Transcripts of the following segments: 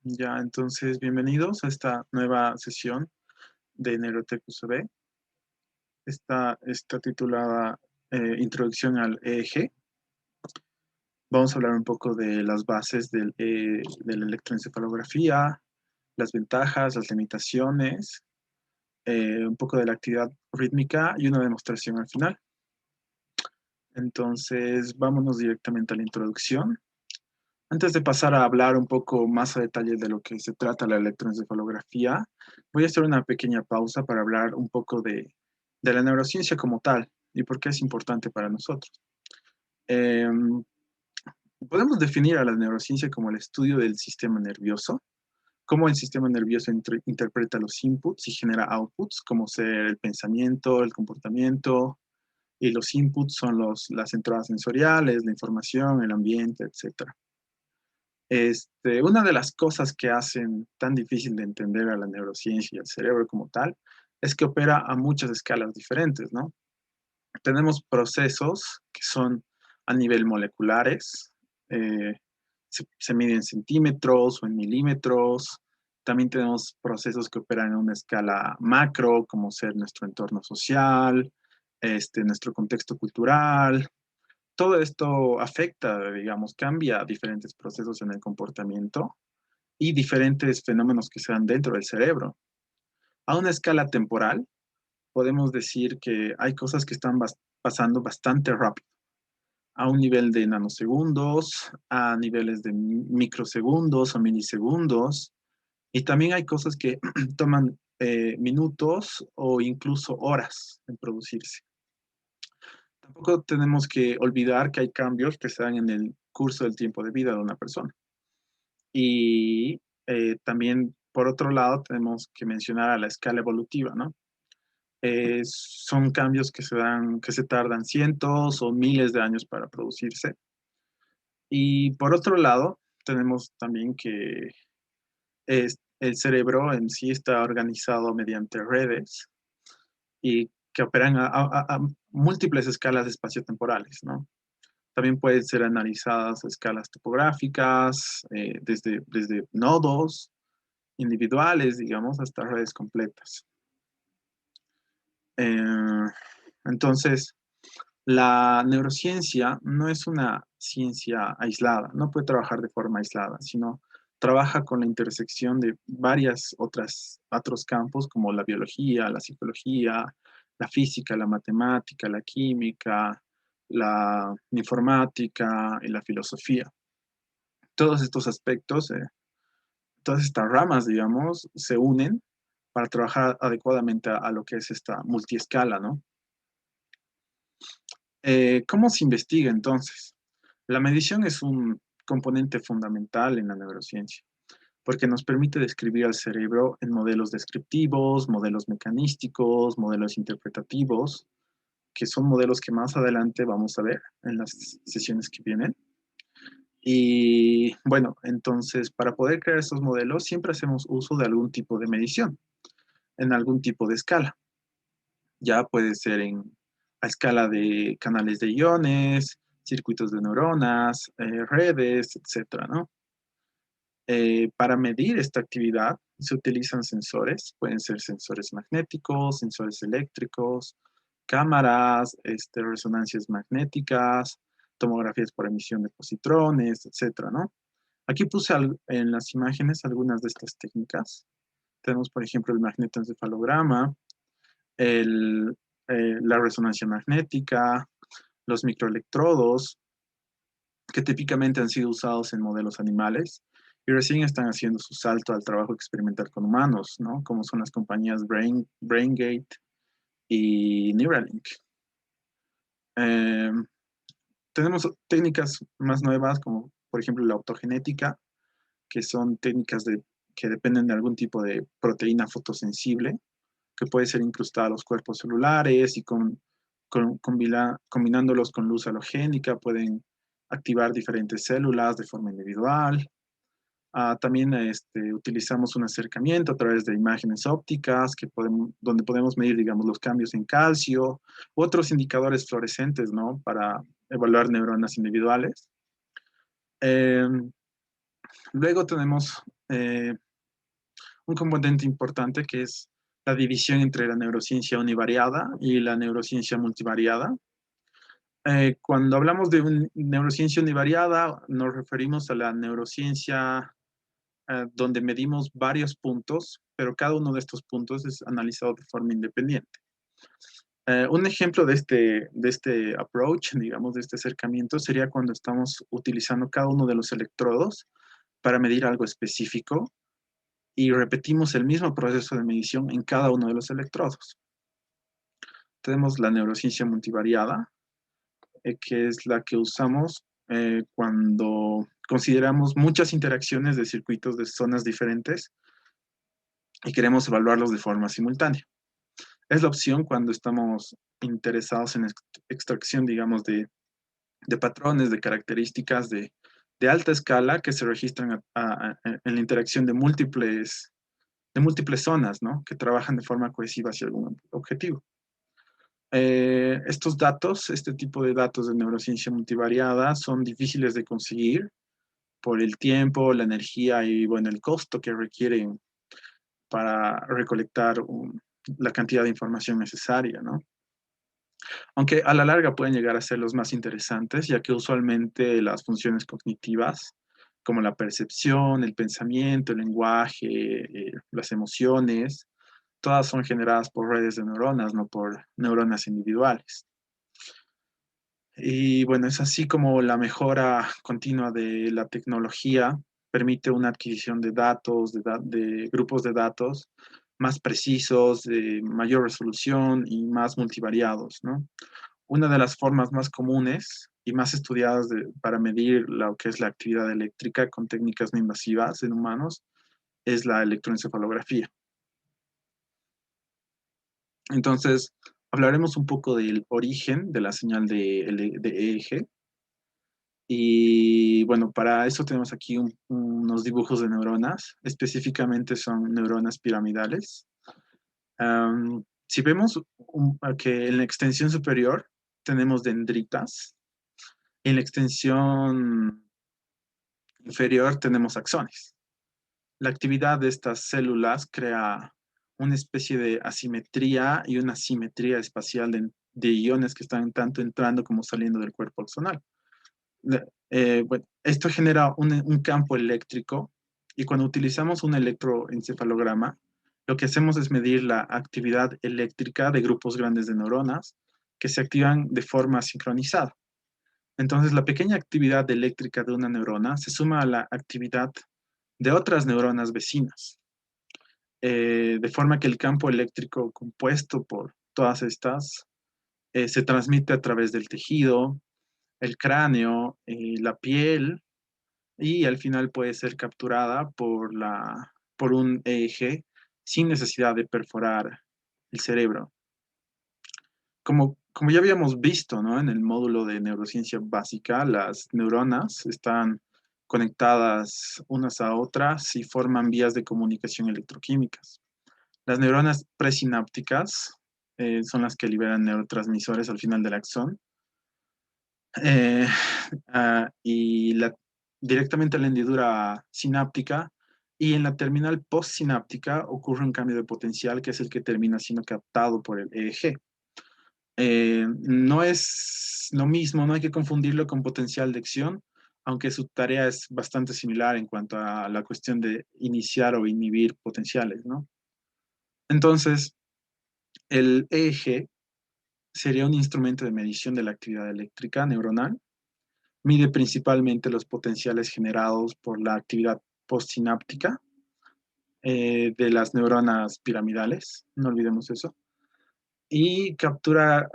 Ya, entonces, bienvenidos a esta nueva sesión de Neurotech UCB. Esta está titulada Introducción al EEG. Vamos a hablar un poco de las bases de la electroencefalografía, las ventajas, las limitaciones, un poco de la actividad rítmica y una demostración al final. Entonces, vámonos directamente a la introducción. Antes de pasar a hablar un poco más a detalle de lo que se trata la electroencefalografía, voy a hacer una pequeña pausa para hablar un poco de la neurociencia como tal y por qué es importante para nosotros. Eh, Podemos definir a la neurociencia como el estudio del sistema nervioso, cómo el sistema nervioso interpreta los inputs y genera outputs, como ser el pensamiento, el comportamiento, y los inputs son las entradas sensoriales, la información, el ambiente, etc. Una de las cosas que hacen tan difícil de entender a la neurociencia y al cerebro como tal es que opera a muchas escalas diferentes, ¿no? Tenemos procesos que son a nivel moleculares, eh, se miden en centímetros o en milímetros. También tenemos procesos que operan en una escala macro, como ser nuestro entorno social, nuestro contexto cultural. Todo esto afecta, digamos, cambia diferentes procesos en el comportamiento y diferentes fenómenos que se dan dentro del cerebro. A una escala temporal, podemos decir que hay cosas que están pasando bastante rápido, a un nivel de nanosegundos, a niveles de microsegundos o milisegundos, y también hay cosas que toman minutos o incluso horas en producirse. Tampoco tenemos que olvidar que hay cambios que se dan en el curso del tiempo de vida de una persona. Y también, por otro lado, tenemos que mencionar a la escala evolutiva, ¿no? Son cambios que se dan, que se tardan cientos o miles de años para producirse. Y por otro lado, tenemos también que el cerebro en sí está organizado mediante redes y que operan a múltiples escalas espaciotemporales, ¿no? También pueden ser analizadas a escalas topográficas, desde nodos individuales, digamos, hasta redes completas. Eh, entonces, la neurociencia no es una ciencia aislada, no puede trabajar de forma aislada, sino trabaja con la intersección de otros campos como la biología, la psicología, la física, la matemática, la química, la informática y la filosofía. Todos estos aspectos, todas estas ramas, digamos, se unen para trabajar adecuadamente a lo que es esta multiescala, ¿no? ¿Cómo se investiga entonces? La medición es un componente fundamental en la neurociencia, porque nos permite describir al cerebro en modelos descriptivos, modelos mecanísticos, modelos interpretativos, que son modelos que más adelante vamos a ver en las sesiones que vienen. Y bueno, entonces para poder crear estos modelos siempre hacemos uso de algún tipo de medición, en algún tipo de escala. Ya puede ser a escala de canales de iones, circuitos de neuronas, redes, etcétera, ¿no? Para medir esta actividad se utilizan sensores, pueden ser sensores magnéticos, sensores eléctricos, cámaras, resonancias magnéticas, tomografías por emisión de positrones, etcétera, ¿no? Aquí puse en las imágenes algunas de estas técnicas. Tenemos, por ejemplo, el magnetoencefalograma, el, la resonancia magnética, los microelectrodos, que típicamente han sido usados en modelos animales y recién están haciendo su salto al trabajo experimental con humanos, ¿no? Como son las compañías BrainGate y Neuralink. Eh, Tenemos técnicas más nuevas, como por ejemplo la optogenética, que son técnicas que dependen de algún tipo de proteína fotosensible, que puede ser incrustada a los cuerpos celulares y combinándolos con luz halogénica pueden activar diferentes células de forma individual. También utilizamos un acercamiento a través de imágenes ópticas donde podemos medir, digamos, los cambios en calcio, u otros indicadores fluorescentes, ¿no? Para evaluar neuronas individuales. Eh, Luego tenemos eh, un componente importante que es la división entre la neurociencia univariada y la neurociencia multivariada. Cuando hablamos de neurociencia univariada, nos referimos a la neurociencia donde medimos varios puntos, pero cada uno de estos puntos es analizado de forma independiente. Un ejemplo de este approach, digamos, de este acercamiento, sería cuando estamos utilizando cada uno de los electrodos para medir algo específico y repetimos el mismo proceso de medición en cada uno de los electrodos. Tenemos la neurociencia multivariada, que es la que usamos cuando consideramos muchas interacciones de circuitos de zonas diferentes y queremos evaluarlos de forma simultánea. Es la opción cuando estamos interesados en extracción, digamos, de patrones, de características de alta escala que se registran en la interacción de múltiples zonas, ¿no? Que trabajan de forma cohesiva hacia algún objetivo. Estos datos, este tipo de datos de neurociencia multivariada son difíciles de conseguir por el tiempo, la energía y, bueno, el costo que requieren para recolectar la cantidad de información necesaria, ¿no? Aunque a la larga pueden llegar a ser los más interesantes, ya que usualmente las funciones cognitivas, como la percepción, el pensamiento, el lenguaje, las emociones, todas son generadas por redes de neuronas, no por neuronas individuales. Y bueno, es así como la mejora continua de la tecnología permite una adquisición de datos, de grupos de datos más precisos, de mayor resolución y más multivariados, ¿no? Una de las formas más comunes y más estudiadas para medir lo que es la actividad eléctrica con técnicas no invasivas en humanos es la electroencefalografía. Entonces, hablaremos un poco del origen de la señal de EEG. Y bueno, para eso tenemos aquí unos dibujos de neuronas. Específicamente son neuronas piramidales. Si vemos que en la extensión superior tenemos dendritas, en la extensión inferior tenemos axones. La actividad de estas células crea una especie de asimetría y una simetría espacial de iones que están tanto entrando como saliendo del cuerpo axonal. Bueno, esto genera un campo eléctrico y cuando utilizamos un electroencefalograma, lo que hacemos es medir la actividad eléctrica de grupos grandes de neuronas que se activan de forma sincronizada. Entonces, la pequeña actividad eléctrica de una neurona se suma a la actividad de otras neuronas vecinas, de forma que el campo eléctrico compuesto por todas estas se transmite a través del tejido, el cráneo, la piel, y al final puede ser capturada por un eje sin necesidad de perforar el cerebro. Como ya habíamos visto, ¿no? En el módulo de neurociencia básica, las neuronas están conectadas unas a otras y forman vías de comunicación electroquímicas. Las neuronas presinápticas son las que liberan neurotransmisores al final del axón. Eh, y directamente a la hendidura sináptica y en la terminal postsináptica ocurre un cambio de potencial que es el que termina siendo captado por el EEG. No es lo mismo, no hay que confundirlo con potencial de acción, aunque su tarea es bastante similar en cuanto a la cuestión de iniciar o inhibir potenciales, ¿no? Entonces, el EEG sería un instrumento de medición de la actividad eléctrica neuronal. Mide principalmente los potenciales generados por la actividad postsináptica de las neuronas piramidales, no olvidemos eso, y captura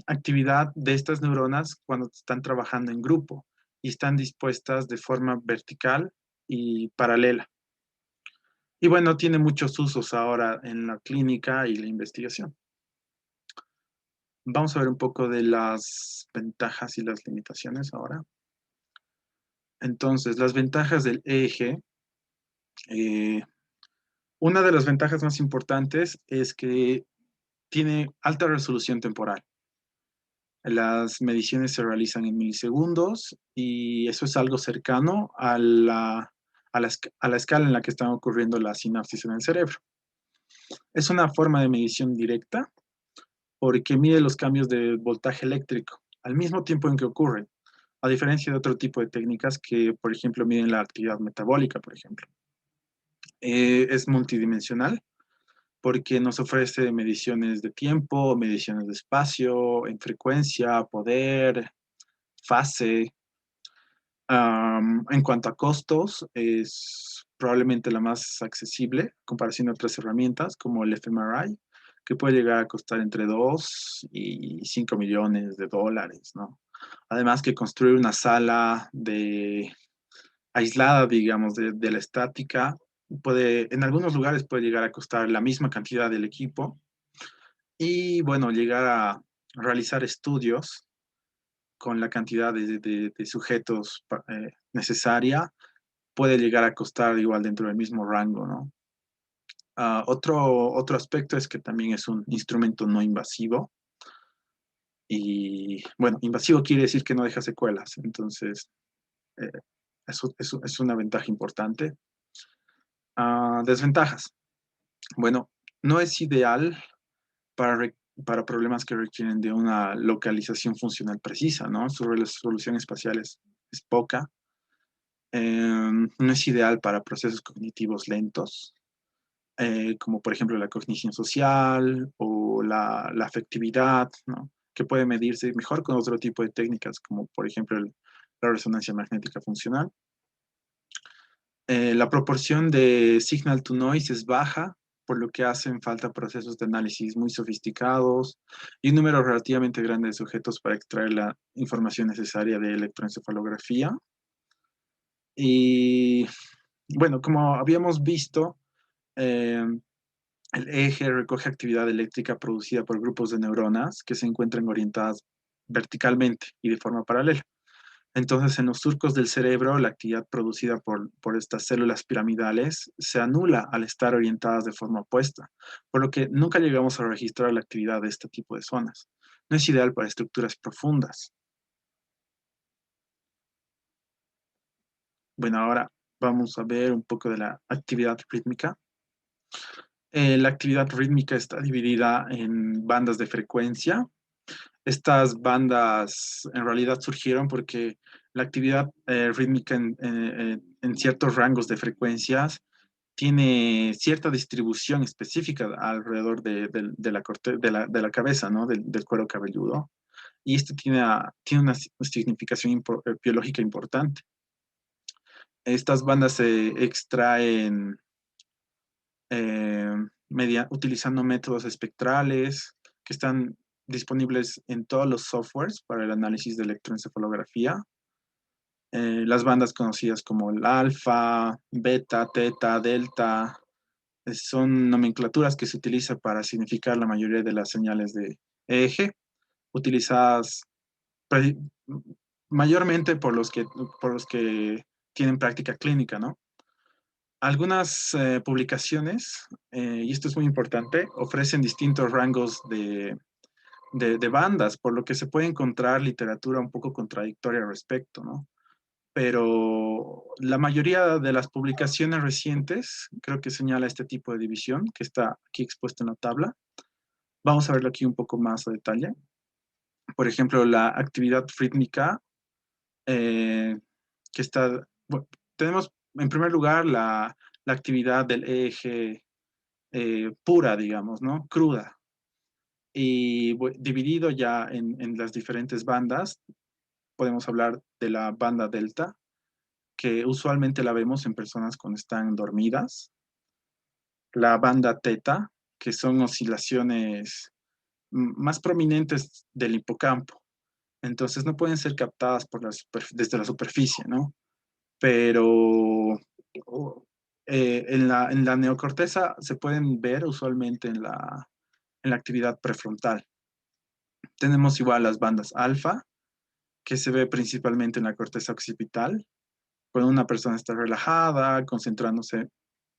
actividad de estas neuronas cuando están trabajando en grupo y están dispuestas de forma vertical y paralela. Y bueno, tiene muchos usos ahora en la clínica y la investigación. Vamos a ver un poco de las ventajas y las limitaciones ahora. Entonces, las ventajas del EEG. Eh, una de las ventajas más importantes es que tiene alta resolución temporal. Las mediciones se realizan en milisegundos y eso es algo cercano a a la escala en la que están ocurriendo las sinapsis en el cerebro. Es una forma de medición directa porque mide los cambios de voltaje eléctrico al mismo tiempo en que ocurren, a diferencia de otro tipo de técnicas que, por ejemplo, miden la actividad metabólica, por ejemplo. Es multidimensional porque nos ofrece mediciones de tiempo, mediciones de espacio, en frecuencia, poder, fase. En cuanto a costos, es probablemente la más accesible en comparación a otras herramientas como el fMRI, que puede llegar a costar entre 2 y 5 millones de dólares, ¿no? Además que construir una sala aislada, digamos, de la estática, en algunos lugares puede llegar a costar la misma cantidad del equipo y, bueno, llegar a realizar estudios con la cantidad de sujetos necesaria puede llegar a costar igual dentro del mismo rango, ¿no? Otro aspecto es que también es un instrumento no invasivo y, bueno, invasivo quiere decir que no deja secuelas, entonces eh, es una ventaja importante. Desventajas. Bueno, no es ideal para problemas que requieren de una localización funcional precisa, ¿no? Su resolución espacial es poca. No es ideal para procesos cognitivos lentos, como por ejemplo la cognición social o la afectividad, ¿no? Que puede medirse mejor con otro tipo de técnicas, como por ejemplo la resonancia magnética funcional. La proporción de signal to noise es baja, por lo que hacen falta procesos de análisis muy sofisticados y un número relativamente grande de sujetos para extraer la información necesaria de electroencefalografía. Y bueno, como habíamos visto, eh, el eje recoge actividad eléctrica producida por grupos de neuronas que se encuentran orientadas verticalmente y de forma paralela. Entonces, en los surcos del cerebro, la actividad producida por estas células piramidales se anula al estar orientadas de forma opuesta, por lo que nunca llegamos a registrar la actividad de este tipo de zonas. No es ideal para estructuras profundas. Bueno, ahora vamos a ver un poco de la actividad rítmica. La actividad rítmica está dividida en bandas de frecuencia. Estas bandas en realidad surgieron porque la actividad rítmica en ciertos rangos de frecuencias tiene cierta distribución específica alrededor de la cabeza, ¿no? Del cuero cabelludo. Y esto tiene una significación biológica importante. Estas bandas se extraen eh, utilizando métodos espectrales que están disponibles en todos los softwares para el análisis de electroencefalografía. Las bandas conocidas como el alfa, beta, teta, delta, son nomenclaturas que se utilizan para significar la mayoría de las señales de eje, utilizadas pre- mayormente por los que tienen práctica clínica, ¿no? Algunas publicaciones, y esto es muy importante, ofrecen distintos rangos de bandas, por lo que se puede encontrar literatura un poco contradictoria al respecto, ¿no? Pero la mayoría de las publicaciones recientes creo que señala este tipo de división que está aquí expuesto en la tabla. Vamos a verlo aquí un poco más a detalle. Por ejemplo, la actividad rítmica, eh, que está, bueno, tenemos en primer lugar la actividad del eje pura, digamos, ¿no? Cruda. Y dividido ya en las diferentes bandas, podemos hablar de la banda delta, que usualmente la vemos en personas cuando están dormidas. La banda teta, que son oscilaciones más prominentes del hipocampo. Entonces no pueden ser captadas desde la superficie, ¿no? Pero en la neocorteza se pueden ver usualmente en la actividad prefrontal. Tenemos igual las bandas alfa, que se ve principalmente en la corteza occipital, cuando una persona está relajada, concentrándose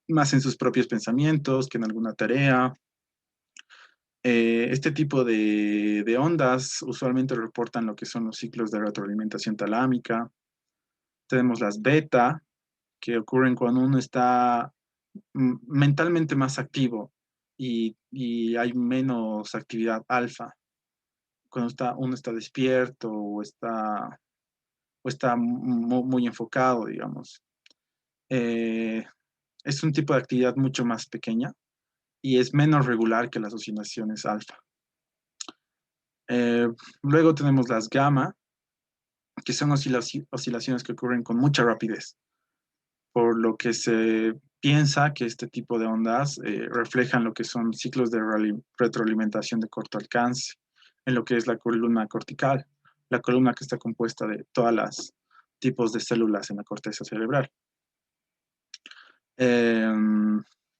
más en sus propios pensamientos que en alguna tarea. Este tipo de ondas usualmente reportan lo que son los ciclos de retroalimentación talámica. Tenemos las beta, que ocurren cuando uno está mentalmente más activo y hay menos actividad alfa, cuando uno está despierto o está muy enfocado, digamos. Eh, es un tipo de actividad mucho más pequeña y es menos regular que las oscilaciones alfa. Eh, Luego tenemos las gamma, que son oscilaciones que ocurren con mucha rapidez, por lo que se piensa que este tipo de ondas reflejan lo que son ciclos de retroalimentación de corto alcance, en lo que es la columna cortical, la columna que está compuesta de todas las tipos de células en la corteza cerebral. Eh,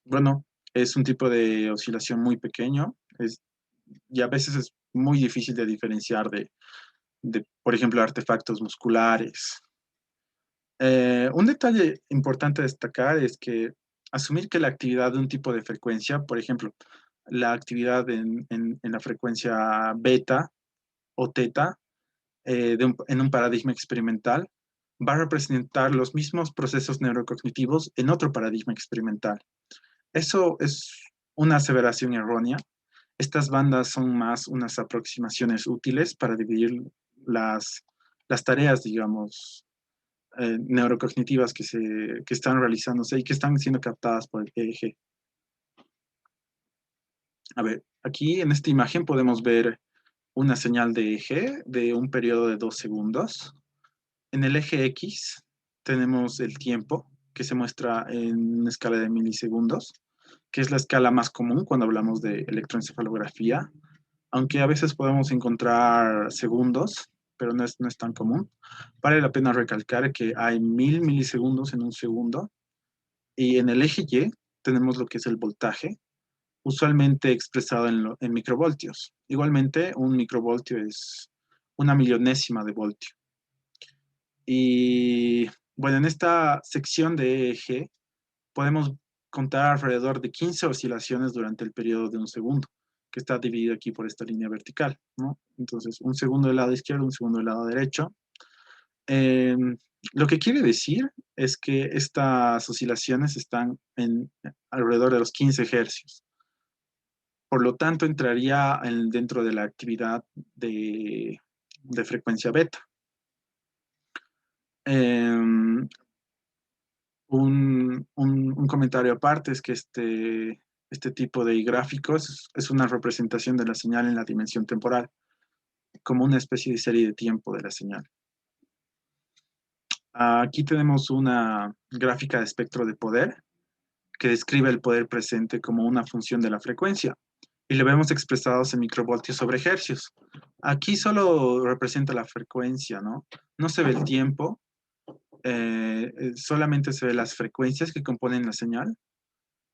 bueno, es un tipo de oscilación muy pequeño y a veces es muy difícil de diferenciar por ejemplo, artefactos musculares. Un detalle importante a destacar es que asumir que la actividad de un tipo de frecuencia, por ejemplo, la actividad en la frecuencia beta o teta en un paradigma experimental, va a representar los mismos procesos neurocognitivos en otro paradigma experimental. Eso es una aseveración errónea. Estas bandas son más unas aproximaciones útiles para dividir las, las tareas, digamos, neurocognitivas que están realizándose y que están siendo captadas por el EEG. A ver, aquí en esta imagen podemos ver una señal de EEG de un periodo de 2 segundos. En el eje X tenemos el tiempo, que se muestra en una escala de milisegundos, que es la escala más común cuando hablamos de electroencefalografía, aunque a veces podemos encontrar segundos, pero no es tan común. Vale la pena recalcar que hay 1000 milisegundos en un segundo, y en el eje Y tenemos lo que es el voltaje, usualmente expresado en microvoltios. Igualmente, un microvoltio es una millonésima de voltio. Y bueno, en esta sección de eje podemos contar alrededor de 15 oscilaciones durante el periodo de un segundo, que está dividido aquí por esta línea vertical, ¿no? Entonces, un segundo del lado izquierdo, un segundo del lado derecho. Eh, lo que quiere decir es que estas oscilaciones están alrededor de los 15 hercios. Por lo tanto, entraría dentro de la actividad de frecuencia beta. Eh, un comentario aparte es que este tipo de gráficos es una representación de la señal en la dimensión temporal, como una especie de serie de tiempo de la señal. Aquí tenemos una gráfica de espectro de poder que describe el poder presente como una función de la frecuencia y lo vemos expresados en microvoltios sobre hercios. Aquí solo representa la frecuencia, ¿no? No se ve el tiempo, solamente se ve las frecuencias que componen la señal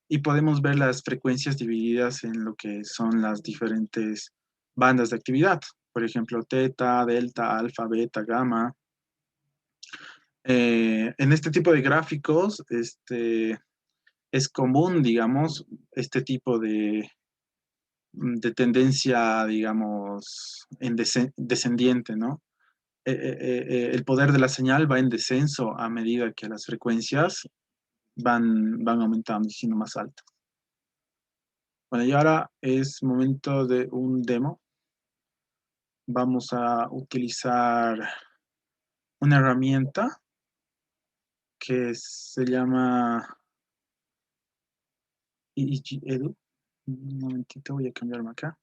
y podemos ver las frecuencias divididas en lo que son las diferentes bandas de actividad. Por ejemplo, teta, delta, alfa, beta, gamma. En este tipo de gráficos, es común, digamos, este tipo de tendencia, digamos, descendiente, ¿no? El poder de la señal va en descenso a medida que las frecuencias van aumentando y siendo más altas. Bueno, y ahora es momento de un demo. Vamos a utilizar una herramienta que se llama EEG Edu. Un momentito, voy a cambiarme acá.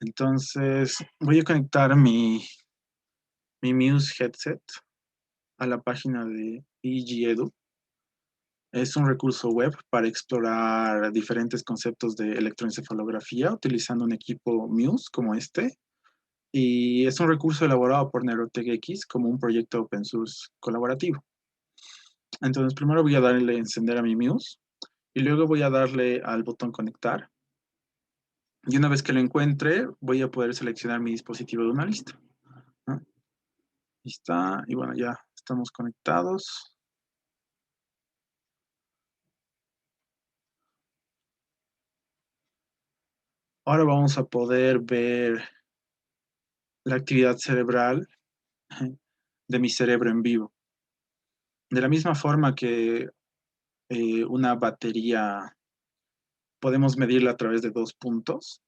Entonces, voy a conectar mi Muse headset a la página de EEG Edu. Es un recurso web para explorar diferentes conceptos de electroencefalografía utilizando un equipo Muse como este. Y es un recurso elaborado por NeuroTechX como un proyecto open source colaborativo. Entonces, primero voy a darle a encender a mi Muse y luego voy a darle al botón conectar. Y una vez que lo encuentre, voy a poder seleccionar mi dispositivo de una lista, ¿no? Ahí está. Y bueno, ya estamos conectados. Ahora vamos a poder ver la actividad cerebral de mi cerebro en vivo. De la misma forma que una batería podemos medirla a través de dos puntos,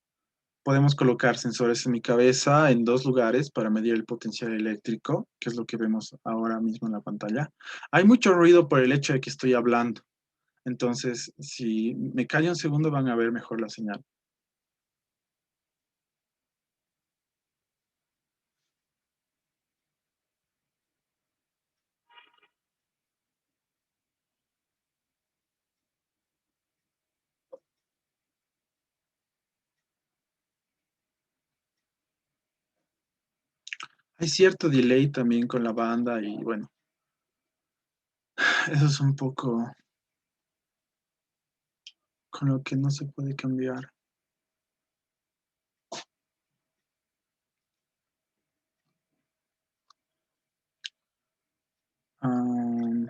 podemos colocar sensores en mi cabeza en dos lugares para medir el potencial eléctrico, que es lo que vemos ahora mismo en la pantalla. Hay mucho ruido por el hecho de que estoy hablando. Entonces, si me callo un segundo, van a ver mejor la señal. Hay cierto delay también con la banda y bueno, eso es un poco con lo que no se puede cambiar. Am,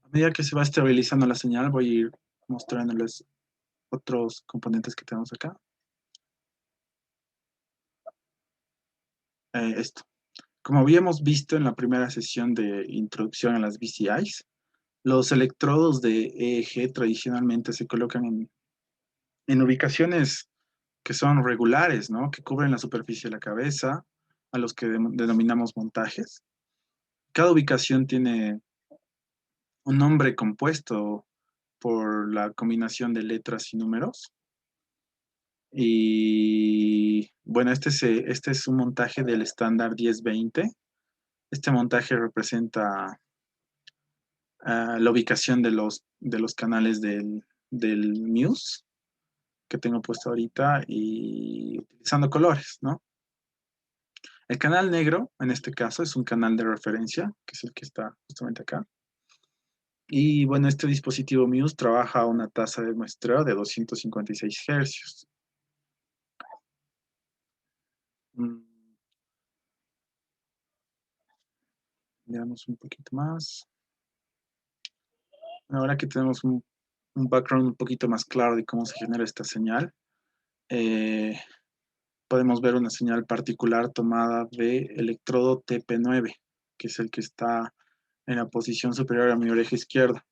a medida que se va estabilizando la señal, voy a ir mostrándoles otros componentes que tenemos acá. Esto. Como habíamos visto en la primera sesión de introducción a las BCIs, los electrodos de EEG tradicionalmente se colocan en ubicaciones que son regulares, ¿no? Que cubren la superficie de la cabeza, a los que denominamos montajes. Cada ubicación tiene un nombre compuesto por la combinación de letras y números. Y bueno, este es un montaje del estándar 1020. Este montaje representa la ubicación de los canales del Muse que tengo puesto ahorita y utilizando colores, ¿no? El canal negro, en este caso, es un canal de referencia, que es el que está justamente acá. Y bueno, este dispositivo Muse trabaja a una tasa de muestreo de 256 hercios. Mm, Veamos un poquito más. Ahora que tenemos un background un poquito más claro de cómo se genera esta señal, eh, podemos ver una señal particular tomada de electrodo TP9, que es el que está en la posición superior a mi oreja izquierda.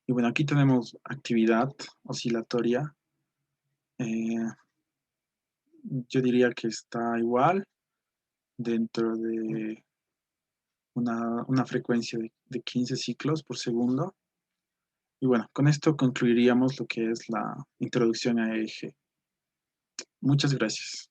Y bueno, aquí tenemos actividad oscilatoria. Eh, yo diría que está igual dentro de una frecuencia de 15 ciclos por segundo. Y bueno, con esto concluiríamos lo que es la introducción a EEG. Muchas gracias.